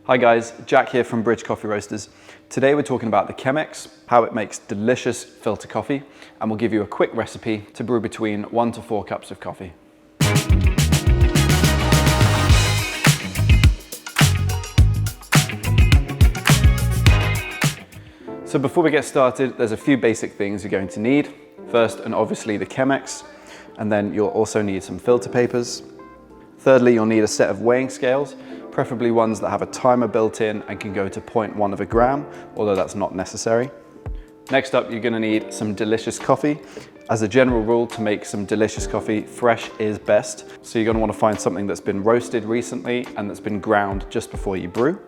Hi guys, Jack here from Bridge Coffee Roasters. Today we're talking about the Chemex, how it makes delicious filter coffee, and we'll give you a quick recipe to brew between 1 to 4 cups of coffee. So before we get started, there's a few basic things you're going to need. First, and obviously the Chemex, and then you'll also need some filter papers. Thirdly, you'll need a set of weighing scales, preferably ones that have a timer built in and can go to 0.1 of a gram, although that's not necessary. Next up, you're going to need some delicious coffee. As a general rule, to make some delicious coffee, fresh is best. So you're going to want to find something that's been roasted recently and that's been ground just before you brew.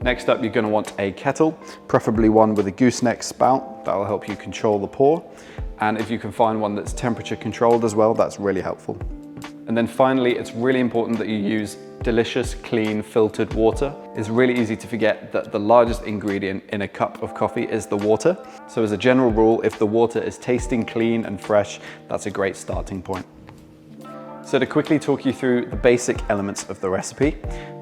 Next up, you're going to want a kettle, preferably one with a gooseneck spout. That will help you control the pour. And if you can find one that's temperature controlled as well, that's really helpful. And then finally, it's really important that you use delicious, clean, filtered water. It's really easy to forget that the largest ingredient in a cup of coffee is the water. So as a general rule, if the water is tasting clean and fresh, that's a great starting point. So to quickly talk you through the basic elements of the recipe,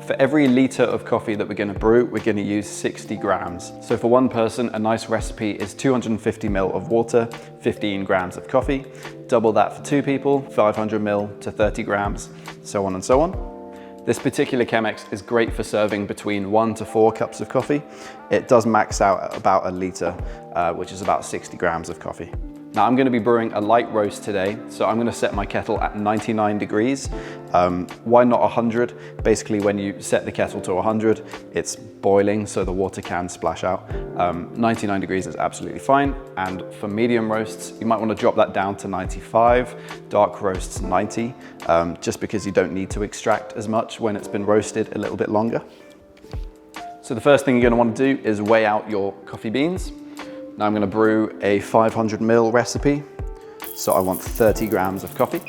for every litre of coffee that we're going to brew, we're going to use 60 grams. So for one person, a nice recipe is 250 ml of water, 15 grams of coffee. Double that for 2 people, 500 ml to 30 grams, so on and so on. This particular Chemex is great for serving between 1 to 4 cups of coffee. It does max out at about a litre, which is about 60 grams of coffee. Now I'm going to be brewing a light roast today, so I'm going to set my kettle at 99 degrees. Why not 100? Basically, when you set the kettle to 100, it's boiling, so the water can splash out. 99 degrees is absolutely fine. And for medium roasts, you might want to drop that down to 95, dark roasts 90, just because you don't need to extract as much when it's been roasted a little bit longer. So the first thing you're going to want to do is weigh out your coffee beans. Now I'm going to brew a 500 ml recipe, so I want 30 grams of coffee.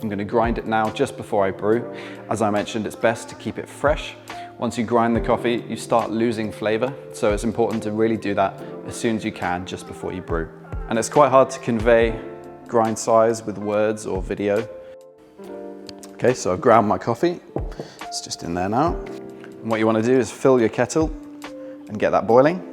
I'm going to grind it now just before I brew. As I mentioned, it's best to keep it fresh. Once you grind the coffee, you start losing flavor, so it's important to really do that as soon as you can just before you brew. And it's quite hard to convey grind size with words or video. Okay, so I've ground my coffee. It's just in there now. And what you want to do is fill your kettle and get that boiling.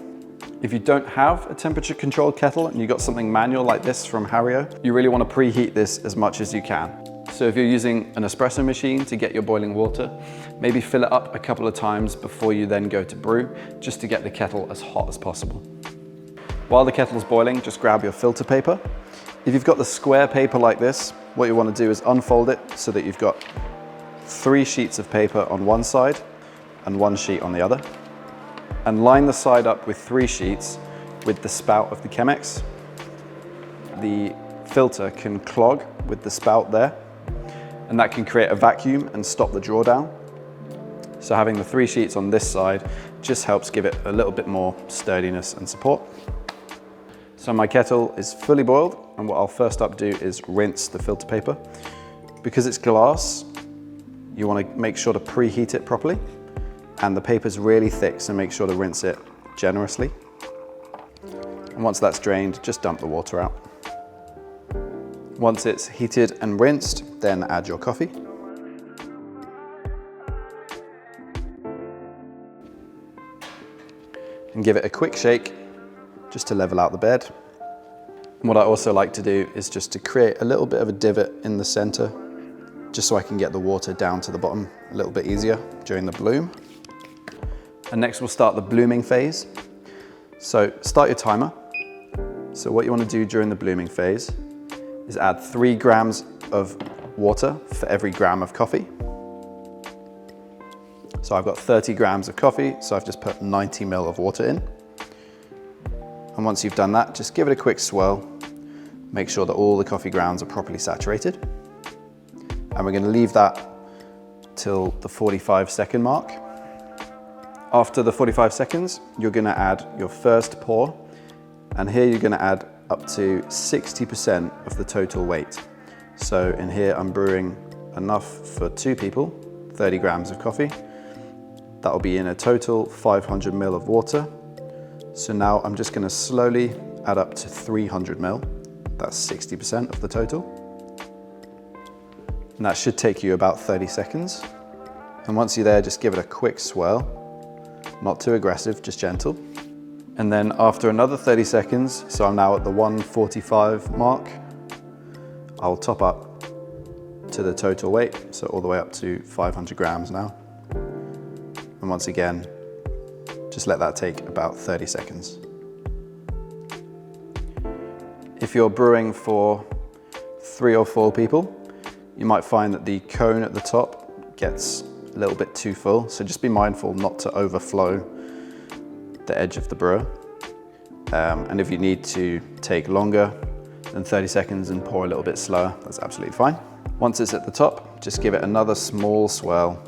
If you don't have a temperature controlled kettle and you've got something manual like this from Hario, you really want to preheat this as much as you can. So if you're using an espresso machine to get your boiling water, maybe fill it up a couple of times before you then go to brew, just to get the kettle as hot as possible. While the kettle's boiling, just grab your filter paper. If you've got the square paper like this, what you want to do is unfold it so that you've got 3 sheets of paper on one side and 1 sheet on the other. And line the side up with 3 sheets with the spout of the Chemex. The filter can clog with the spout there, and that can create a vacuum and stop the drawdown. So having the 3 sheets on this side just helps give it a little bit more sturdiness and support. So my kettle is fully boiled, and what I'll first up do is rinse the filter paper. Because it's glass, you want to make sure to preheat it properly. And the paper's really thick, so make sure to rinse it generously. And once that's drained, just dump the water out. Once it's heated and rinsed, then add your coffee. And give it a quick shake, just to level out the bed. And what I also like to do is just to create a little bit of a divot in the center, just so I can get the water down to the bottom a little bit easier during the bloom. And next we'll start the blooming phase. So start your timer. So what you want to do during the blooming phase is add 3 grams of water for every gram of coffee. So I've got 30 grams of coffee, so I've just put 90 ml of water in. And once you've done that, just give it a quick swirl. Make sure that all the coffee grounds are properly saturated. And we're going to leave that till the 45-second mark. After the 45 seconds, you're going to add your first pour, and here you're going to add up to 60% of the total weight. So in here I'm brewing enough for 2 people, 30 grams of coffee. That will be in a total 500 ml of water. So now I'm just going to slowly add up to 300 ml. That's 60% of the total. And that should take you about 30 seconds. And once you're there, just give it a quick swirl. not too aggressive, just gentle. And then after another 30 seconds, so I'm now at the 145 mark, I'll top up to the total weight, so all the way up to 500 grams now. And once again, just let that take about 30 seconds. If you're brewing for 3 or 4 people, you might find that the cone at the top gets a little bit too full, so just be mindful not to overflow the edge of the brewer. And if you need to take longer than 30 seconds and pour a little bit slower, that's absolutely fine. Once it's at the top, just give it another small swirl,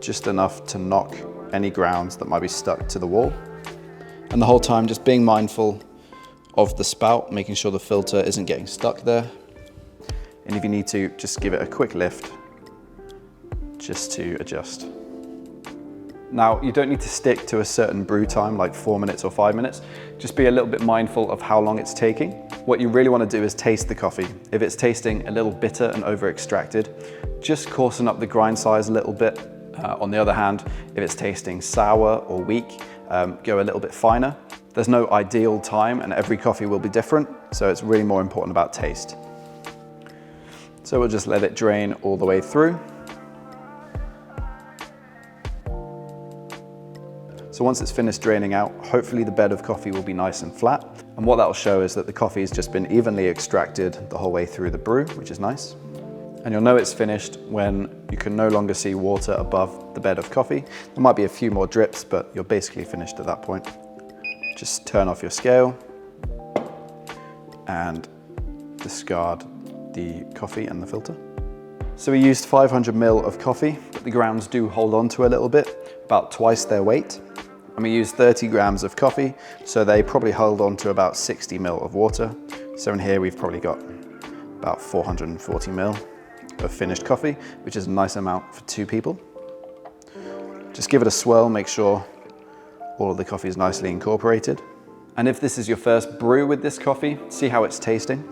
just enough to knock any grounds that might be stuck to the wall. And the whole time just being mindful of the spout, making sure the filter isn't getting stuck there. And if you need to, just give it a quick lift just to adjust. Now, you don't need to stick to a certain brew time, like 4 minutes or 5 minutes. Just be a little bit mindful of how long it's taking. What you really want to do is taste the coffee. If it's tasting a little bitter and over-extracted, just coarsen up the grind size a little bit. On the other hand, if it's tasting sour or weak, go a little bit finer. There's no ideal time and every coffee will be different, so it's really more important about taste. So we'll just let it drain all the way through. So once it's finished draining out, hopefully the bed of coffee will be nice and flat. And what that'll show is that the coffee has just been evenly extracted the whole way through the brew, which is nice. And you'll know it's finished when you can no longer see water above the bed of coffee. There might be a few more drips, but you're basically finished at that point. Just turn off your scale and discard the coffee and the filter. So we used 500 ml of coffee, but the grounds do hold on to a little bit, about twice their weight. And we used 30 grams of coffee, so they probably hold on to about 60 ml of water. So in here we've probably got about 440 ml of finished coffee, which is a nice amount for 2 people. Just give it a swirl, make sure all of the coffee is nicely incorporated. And if this is your first brew with this coffee, see how it's tasting.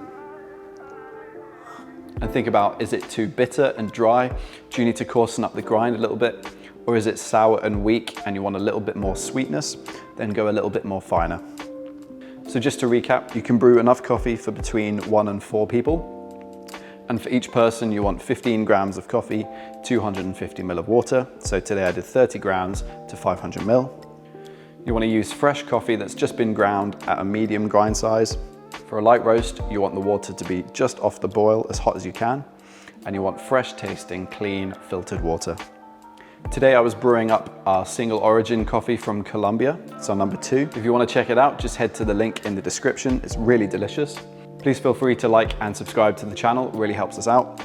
And think about, is it too bitter and dry? Do you need to coarsen up the grind a little bit? Or is it sour and weak and you want a little bit more sweetness? Then go a little bit more finer. So just to recap, you can brew enough coffee for between 1 and 4 people. And for each person, you want 15 grams of coffee, 250 ml of water. So today I did 30 grams to 500 ml. You want to use fresh coffee that's just been ground at a medium grind size. For a light roast, you want the water to be just off the boil, as hot as you can. And you want fresh tasting, clean, filtered water. Today I was brewing up our single origin coffee from Colombia. It's our number 2. If you want to check it out, just head to the link in the description. It's really delicious. Please feel free to like and subscribe to the channel. It really helps us out.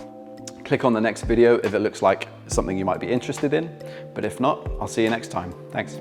Click on the next video if it looks like something you might be interested in. But if not, I'll see you next time. Thanks.